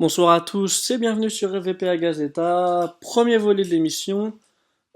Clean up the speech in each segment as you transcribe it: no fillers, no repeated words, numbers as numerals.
Bonsoir à tous et bienvenue sur RVPA Gazeta, premier volet de l'émission.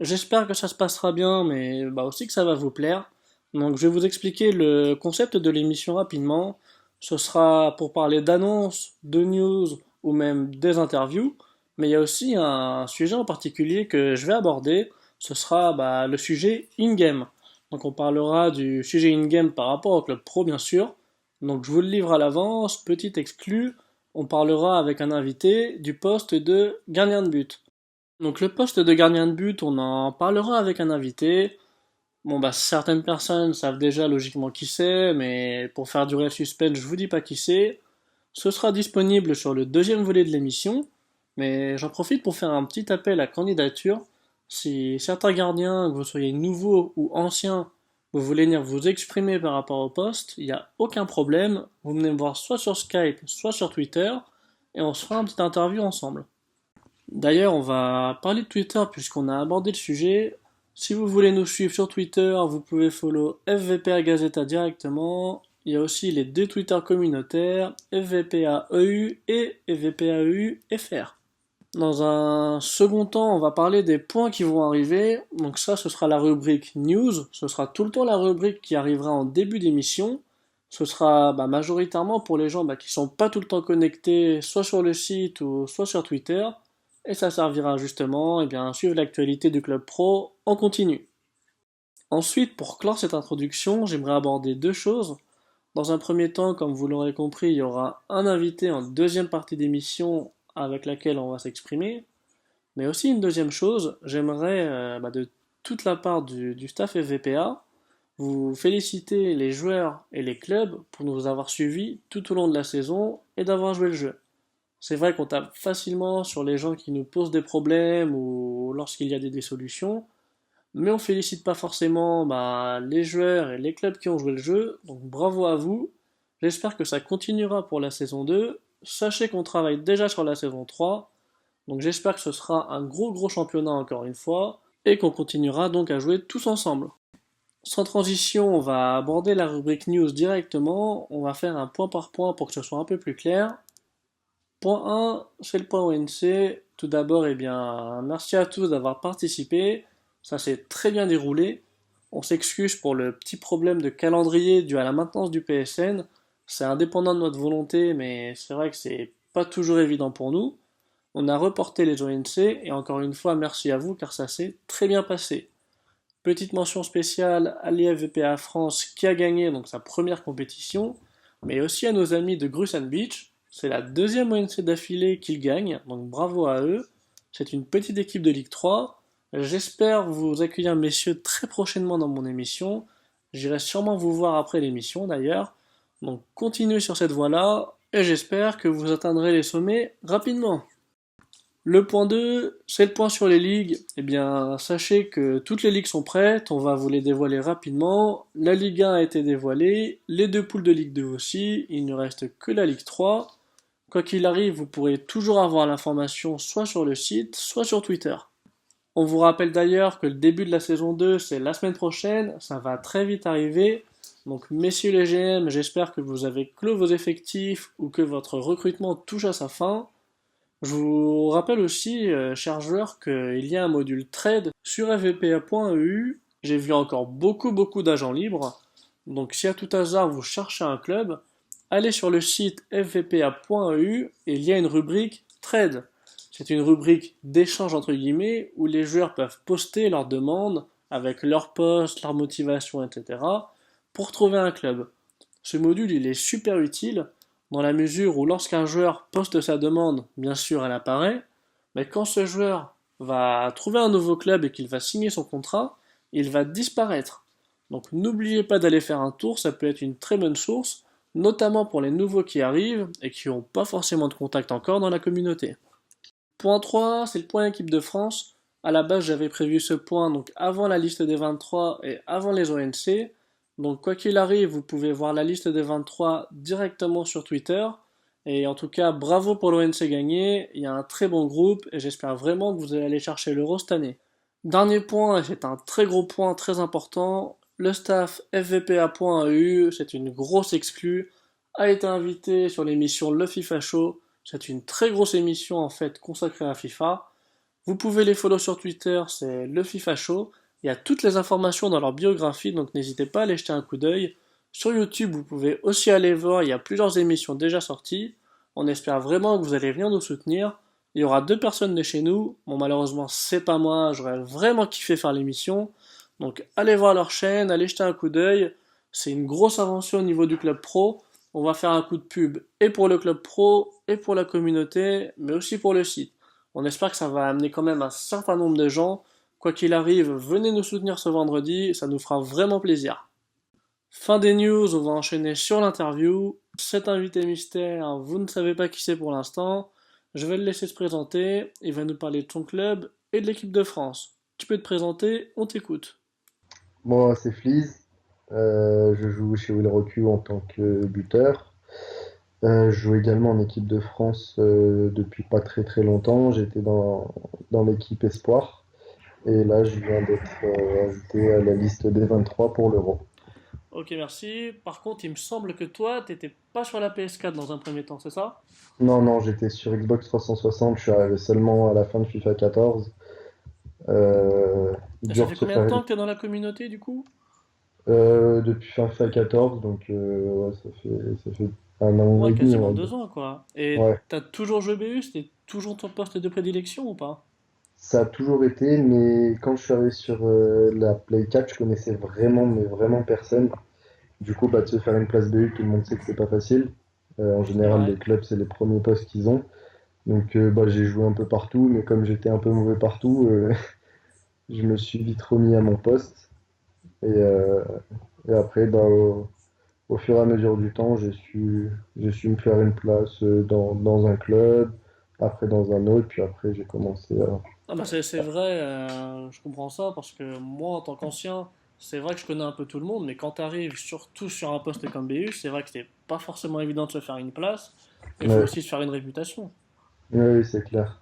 J'espère que ça se passera bien, mais aussi que ça va vous plaire. Donc je vais vous expliquer le concept de l'émission rapidement. Ce sera pour parler d'annonces, de news ou même des interviews. Mais il y a aussi un sujet en particulier que je vais aborder. Ce sera le sujet in-game. Donc on parlera du sujet in-game par rapport au club pro bien sûr. Donc je vous le livre à l'avance, petit exclu. On parlera avec un invité du poste de gardien de but. Donc le poste de gardien de but, on en parlera avec un invité. Certaines personnes savent déjà logiquement qui c'est, mais pour faire durer le suspense, je vous dis pas qui c'est. Ce sera disponible sur le deuxième volet de l'émission, mais j'en profite pour faire un petit appel à candidature. Si certains gardiens, que vous soyez nouveaux ou anciens, vous voulez venir vous exprimer par rapport au poste, il n'y a aucun problème. Vous venez me voir soit sur Skype, soit sur Twitter, et on se fera une petite interview ensemble. D'ailleurs, on va parler de Twitter puisqu'on a abordé le sujet. Si vous voulez nous suivre sur Twitter, vous pouvez follow FVPA Gazeta directement. Il y a aussi les deux Twitter communautaires, FVPA-EU et FVPA-EU-FR. Dans un second temps, on va parler des points qui vont arriver. Donc ça, ce sera la rubrique News. Ce sera tout le temps la rubrique qui arrivera en début d'émission. Ce sera majoritairement pour les gens qui sont pas tout le temps connectés, soit sur le site ou soit sur Twitter. Et ça servira justement à suivre l'actualité du club pro en continu. Ensuite, pour clore cette introduction, j'aimerais aborder deux choses. Dans un premier temps, comme vous l'aurez compris, il y aura un invité en deuxième partie d'émission avec laquelle on va s'exprimer. Mais aussi une deuxième chose, j'aimerais de toute la part du staff FVPA vous féliciter les joueurs et les clubs pour nous avoir suivis tout au long de la saison et d'avoir joué le jeu. C'est vrai qu'on tape facilement sur les gens qui nous posent des problèmes ou lorsqu'il y a des dissolutions, mais on félicite pas forcément les joueurs et les clubs qui ont joué le jeu, donc bravo à vous. J'espère que ça continuera pour la saison 2. Sachez qu'on travaille déjà sur la saison 3, donc j'espère que ce sera un gros championnat encore une fois, et qu'on continuera donc à jouer tous ensemble. Sans transition, on va aborder la rubrique news directement, on va faire un point par point pour que ce soit un peu plus clair. Point 1, c'est le point ONC. Tout d'abord, merci à tous d'avoir participé. Ça s'est très bien déroulé. On s'excuse pour le petit problème de calendrier dû à la maintenance du PSN. C'est indépendant de notre volonté, mais c'est vrai que c'est pas toujours évident pour nous. On a reporté les ONC et encore une fois, merci à vous car ça s'est très bien passé. Petite mention spéciale à l'IFVPA France qui a gagné donc sa première compétition, mais aussi à nos amis de Grusan Beach. C'est la deuxième ONC d'affilée qu'ils gagnent, donc bravo à eux. C'est une petite équipe de Ligue 3. J'espère vous accueillir messieurs très prochainement dans mon émission. J'irai sûrement vous voir après l'émission d'ailleurs. Donc continuez sur cette voie-là et j'espère que vous atteindrez les sommets rapidement. Le point 2, c'est le point sur les ligues. Sachez que toutes les ligues sont prêtes, on va vous les dévoiler rapidement. La Ligue 1 a été dévoilée, les deux poules de Ligue 2 aussi, il ne reste que la Ligue 3. Quoi qu'il arrive, vous pourrez toujours avoir l'information soit sur le site, soit sur Twitter. On vous rappelle d'ailleurs que le début de la saison 2, c'est la semaine prochaine, ça va très vite arriver. Donc messieurs les GM, j'espère que vous avez clos vos effectifs ou que votre recrutement touche à sa fin. Je vous rappelle aussi, chers joueurs, qu'il y a un module trade sur fvpa.eu. J'ai vu encore beaucoup d'agents libres. Donc si à tout hasard vous cherchez un club, allez sur le site fvpa.eu et il y a une rubrique trade. C'est une rubrique d'échange entre guillemets où les joueurs peuvent poster leurs demandes avec leur poste, leur motivation, etc. pour trouver un club. Ce module il est super utile dans la mesure où lorsqu'un joueur poste sa demande, bien sûr elle apparaît, mais quand ce joueur va trouver un nouveau club et qu'il va signer son contrat, il va disparaître. Donc n'oubliez pas d'aller faire un tour, ça peut être une très bonne source, notamment pour les nouveaux qui arrivent et qui n'ont pas forcément de contact encore dans la communauté. Point 3, c'est le point équipe de France. À la base, j'avais prévu ce point donc avant la liste des 23 et avant les ONC. Donc quoi qu'il arrive, vous pouvez voir la liste des 23 directement sur Twitter. Et en tout cas, bravo pour l'ONC gagné. Il y a un très bon groupe et j'espère vraiment que vous allez aller chercher l'Euro cette année. Dernier point, et c'est un très gros point très important, le staff fvpa.eu, c'est une grosse exclue, a été invité sur l'émission Le FIFA Show. C'est une très grosse émission en fait consacrée à FIFA. Vous pouvez les follow sur Twitter, c'est le FIFA Show. Il y a toutes les informations dans leur biographie, donc n'hésitez pas à aller jeter un coup d'œil. Sur YouTube, vous pouvez aussi aller voir, il y a plusieurs émissions déjà sorties. On espère vraiment que vous allez venir nous soutenir. Il y aura deux personnes de chez nous. Bon, malheureusement, c'est pas moi, j'aurais vraiment kiffé faire l'émission. Donc allez voir leur chaîne, allez jeter un coup d'œil. C'est une grosse avancée au niveau du club pro. On va faire un coup de pub et pour le club pro, et pour la communauté, mais aussi pour le site. On espère que ça va amener quand même un certain nombre de gens. Quoi qu'il arrive, venez nous soutenir ce vendredi, ça nous fera vraiment plaisir. Fin des news, on va enchaîner sur l'interview. Cet invité mystère, vous ne savez pas qui c'est pour l'instant. Je vais le laisser se présenter. Il va nous parler de son club et de l'équipe de France. Tu peux te présenter, on t'écoute. Moi, c'est Fleaz. Je joue chez Will Rocu en tant que buteur. Je joue également en équipe de France depuis pas très très longtemps. J'étais dans l'équipe Espoir. Et là, je viens d'être ajouté à la liste des 23 pour l'Euro. Ok, merci. Par contre, il me semble que toi, t'étais pas sur la PS4 dans un premier temps, c'est ça? Non, non, j'étais sur Xbox 360. Je suis arrivé seulement à la fin de FIFA 14. Et ça Dur fait de se combien de faire temps que t'es dans la communauté du coup? depuis fin FIFA 14. Donc, ouais, ça fait un an Ouais, et demi, quasiment on va dire. 2 ans quoi. Et Ouais. t'as toujours joué BU? C'était toujours ton poste de prédilection ou pas? Ça a toujours été, mais quand je suis arrivé sur la Play 4, je connaissais vraiment, mais vraiment personne. Du coup, bah, de se faire une place BU, tout le monde sait que c'est pas facile. En C'est général, vrai. les clubs, c'est les premiers postes qu'ils ont. Donc, bah, j'ai joué un peu partout, mais comme j'étais un peu mauvais partout, je me suis vite remis à mon poste. Et, euh, et après, bah, au fur et à mesure du temps, j'ai su me faire une place dans un club, après dans un autre, puis après, j'ai commencé à. Ah bah c'est vrai, je comprends ça parce que moi en tant qu'ancien, c'est vrai que je connais un peu tout le monde, mais quand t'arrives surtout sur un poste comme BU, c'est vrai que c'est pas forcément évident de se faire une place, et il faut Ouais, aussi se faire une réputation. ouais, oui, c'est clair.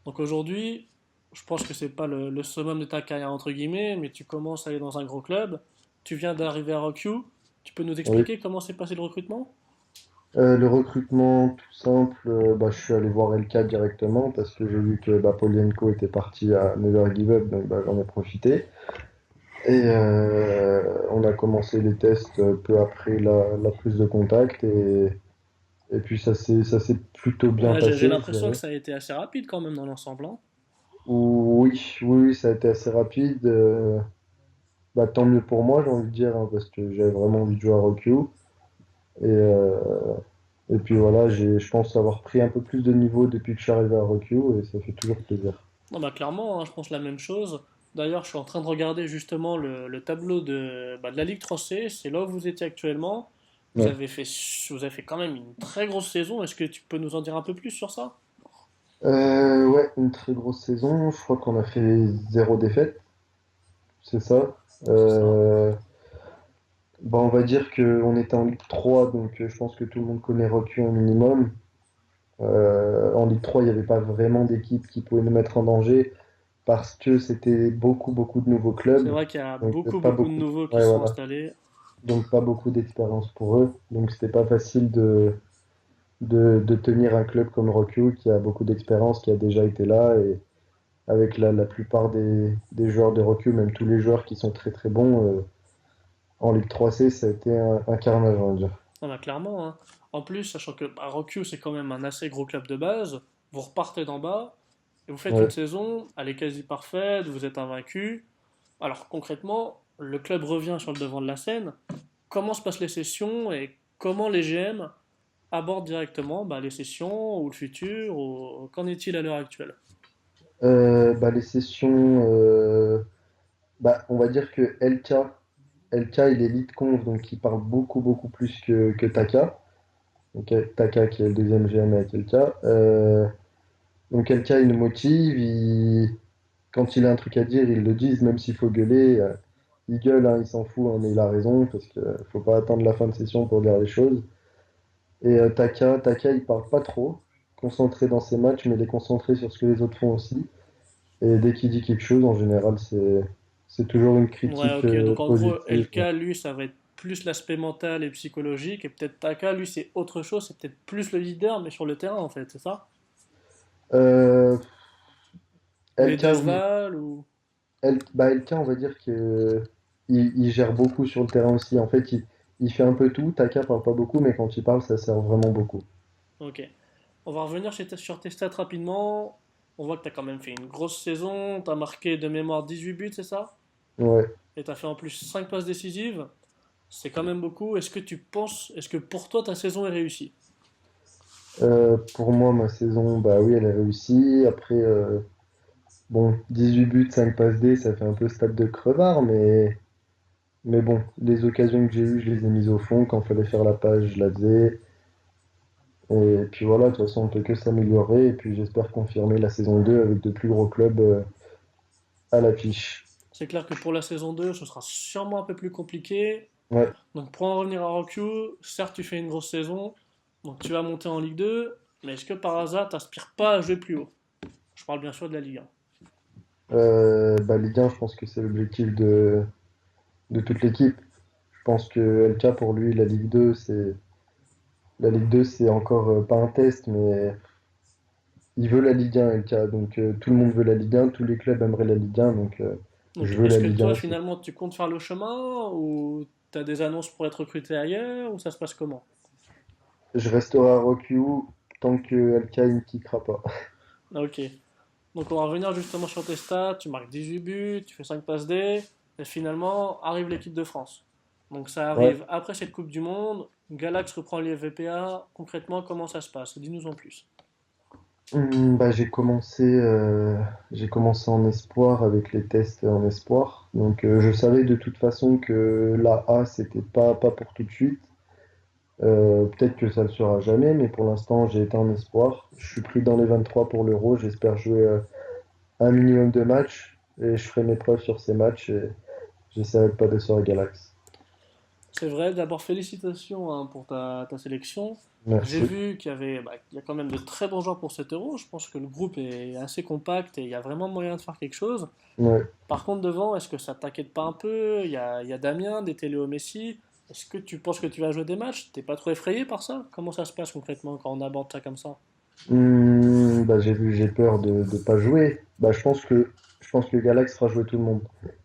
Donc aujourd'hui, je pense que c'est pas le summum de ta carrière entre guillemets, mais tu commences à aller dans un gros club, tu viens d'arriver à Rock You, tu peux nous Oui. expliquer comment s'est passé le recrutement? Le recrutement, tout simple, bah, je suis allé voir LK directement parce que j'ai vu que bah, Polienko était parti à Never Give Up, donc bah, j'en ai profité. Et on a commencé les tests peu après la prise de contact et puis ça s'est plutôt bien Ouais, j'ai passé, je l'impression que dirais. ça a été assez rapide quand même dans l'ensemble, hein. Oui, oui, oui, ça a été assez rapide. Bah, tant mieux pour moi, j'ai envie de dire, hein, parce que j'avais vraiment envie de jouer à Rock You. Et, et puis voilà, je pense avoir pris un peu plus de niveau depuis que je suis arrivé à Rock You et ça fait toujours plaisir. Non, bah clairement, hein, je pense la même chose. D'ailleurs, je suis en train de regarder justement le tableau de la Ligue 3C. C'est là où vous étiez actuellement. Vous Ouais. avez fait, vous avez fait quand même une très grosse saison. Est-ce que tu peux nous en dire un peu plus sur ça? Ouais, une très grosse saison. Je crois qu'on a fait zéro défaite, c'est ça. C'est ça. Euh, Bah, on va dire qu'on était en Ligue 3, donc je pense que tout le monde connaît Rock You un minimum. En Ligue 3, il n'y avait pas vraiment d'équipe qui pouvait nous mettre en danger parce que c'était beaucoup, beaucoup de nouveaux C'est clubs. vrai qu'il y a Donc beaucoup, pas beaucoup de beaucoup, nouveaux qui ouais, sont voilà. installés. Donc pas beaucoup d'expérience pour eux. Donc c'était pas facile de tenir un club comme Rock You qui a beaucoup d'expérience, qui a déjà été là et avec la plupart des joueurs de recul, même tous les joueurs qui sont très très bons, en Ligue 3C, ça a été un carnage, on va dire. Non, bah clairement, hein. En plus, sachant que bah, Rock You, c'est quand même un assez gros club de base. Vous repartez d'en bas et vous faites une Ouais. saison. Elle est quasi parfaite. Vous êtes invaincu. Alors concrètement, le club revient sur le devant de la scène. Comment se passent les sessions et comment les GM abordent directement bah, les sessions ou le futur ou qu'en est-il à l'heure actuelle? Bah, les sessions, bah, on va dire que LK, il est lead conf, donc il parle beaucoup, beaucoup plus que Taka. Donc, Taka qui est le deuxième GM avec LK. Donc LK, il nous motive, quand il a un truc à dire, il le dit, même s'il faut gueuler. Il gueule, hein, il s'en fout, hein, mais il a raison, parce qu'il faut pas attendre la fin de session pour dire les choses. Et Taka, il parle pas trop, concentré dans ses matchs, mais il est concentré sur ce que les autres font aussi. Et dès qu'il dit quelque chose, en général, c'est toujours une Ouais, critique ok. Donc en gros, positive. LK, lui, ça va être plus l'aspect mental et psychologique, et peut-être Taka, lui, c'est autre chose, c'est peut-être plus le leader, mais sur le terrain, en fait, c'est ça? Euh, Ou les LK, deux se oui. valent, ou... LK, on va dire que il gère beaucoup sur le terrain aussi. En fait, il fait un peu tout. Taka parle pas beaucoup, mais quand il parle, ça sert vraiment beaucoup. Ok. On va revenir sur tes stats rapidement. On voit que tu as quand même fait une grosse saison, tu as marqué de mémoire 18 buts, c'est ça? Ouais. Et tu as fait en plus 5 passes décisives. C'est quand même beaucoup. Est-ce que pour toi ta saison est réussie? Pour moi, ma saison, bah oui, elle a réussi. Après, bon, 18 buts, 5 passes D, ça fait un peu stade de crevard, mais bon, les occasions que j'ai eues, je les ai mises au fond. Quand il fallait faire la page, je la faisais. Et puis voilà, de toute façon, on peut que s'améliorer. Et puis j'espère confirmer la saison 2 avec de plus gros clubs à l'affiche. C'est clair que pour la saison 2, ce sera sûrement un peu plus compliqué. Ouais. Donc pour en revenir à Rockyu, certes tu fais une grosse saison, donc tu vas monter en Ligue 2, mais est-ce que par hasard t'aspires pas à jouer plus haut? Je parle bien sûr de la Ligue 1. Bah, Ligue 1, je pense que c'est l'objectif de toute l'équipe. Je pense que LK, pour lui, la Ligue 2, c'est encore pas un test, mais il veut la Ligue 1, LK. Donc tout le monde veut la Ligue 1, tous les clubs aimeraient la Ligue 1, donc je Donc veux est-ce la que Ligue 1 toi aussi. finalement tu comptes faire le chemin ou t'as des annonces pour être recruté ailleurs ou ça se passe comment? Je resterai à Rockview tant que LK ne me quittera pas. Ah, ok. Donc on va revenir justement sur tes stats, tu marques 18 buts, tu fais 5 passes D, et finalement arrive l'équipe de France. Donc ça Ouais. arrive après cette Coupe du Monde, Galax reprend les VPA, concrètement comment ça se passe? Dis-nous en plus. Bah, j'ai commencé en espoir avec les tests en espoir. Donc je savais de toute façon que la A, c'était pas pour tout de suite. Peut-être que ça le sera jamais, mais pour l'instant, j'ai été en espoir. Je suis pris dans les 23 pour l'Euro. J'espère jouer un minimum de matchs et je ferai mes preuves sur ces matchs et j'essaierai de pas décevoir Galax. C'est vrai, d'abord félicitations hein, pour ta sélection. J'ai Merci. vu il y a quand même de très bons joueurs pour cet euro. Je pense que le groupe est assez compact et il y a vraiment moyen de faire quelque chose. Ouais. Par contre, devant, est-ce que ça t'inquiète pas un peu? Il y a Damien, des Téléo Messi. Est-ce que tu penses que tu vas jouer des matchs? T'es pas trop effrayé par ça? Comment ça se passe concrètement quand on aborde ça comme ça? Bah, j'ai peur de pas jouer. Bah, je pense que Galax fera jouer tout le monde.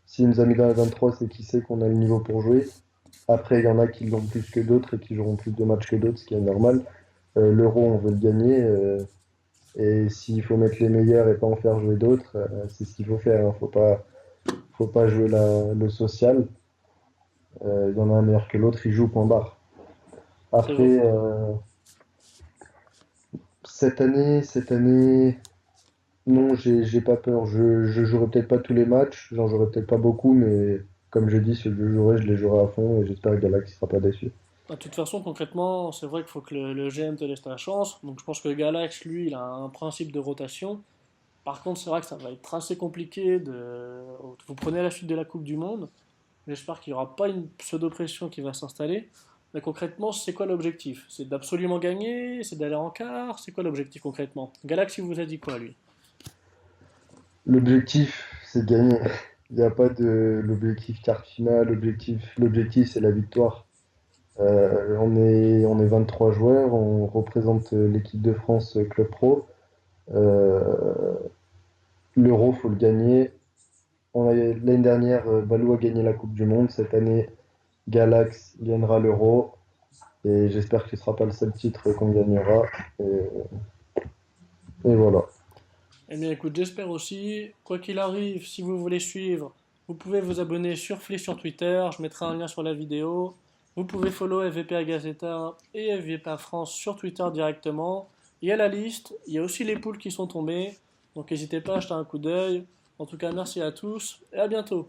S'il nous a mis dans les 23, c'est qu'il sait qu'on a le niveau pour jouer. Après, il y en a qui l'ont plus que d'autres et qui joueront plus de matchs que d'autres, ce qui est normal. L'Euro, on veut le gagner. Et s'il faut mettre les meilleurs et pas en faire jouer d'autres, c'est ce qu'il faut faire, hein. Faut pas jouer le social. Il y en a un meilleur que l'autre, il joue point barre. C'est vrai. Après, cette année, non, j'ai pas peur. Je jouerai peut-être pas tous les matchs, j'en jouerai peut-être pas beaucoup, mais comme je dis, ceux que je jouerai, je les jouerai à fond et j'espère que Galaxy sera pas déçu. Bah, de toute façon, concrètement, c'est vrai qu'il faut que le GM te laisse la chance. Donc je pense que Galax, lui, il a un principe de rotation. Par contre, c'est vrai que ça va être assez compliqué de. Vous prenez la suite de la Coupe du Monde. J'espère qu'il n'y aura pas une pseudo-pression qui va s'installer. Mais concrètement, c'est quoi l'objectif? C'est d'absolument gagner? C'est d'aller en quart? C'est quoi l'objectif concrètement? Galaxy vous a dit quoi, lui? L'objectif, c'est de gagner. Il n'y a pas de l'objectif quart finale, l'objectif, c'est la victoire. On est 23 joueurs, on représente l'équipe de France Club Pro. Euh, L'Euro, faut le gagner. L'année dernière, Balou a gagné la Coupe du Monde. Cette année, Galax gagnera l'Euro. Et j'espère que ce ne sera pas le seul titre qu'on gagnera. Et voilà. Eh bien, écoute, j'espère aussi. Quoi qu'il arrive, si vous voulez suivre, vous pouvez vous abonner sur Flea sur Twitter. Je mettrai un lien sur la vidéo. Vous pouvez follow FVPA Gazeta et FVPA France sur Twitter directement. Il y a la liste. Il y a aussi les poules qui sont tombées. Donc, n'hésitez pas à jeter un coup d'œil. En tout cas, merci à tous et à bientôt.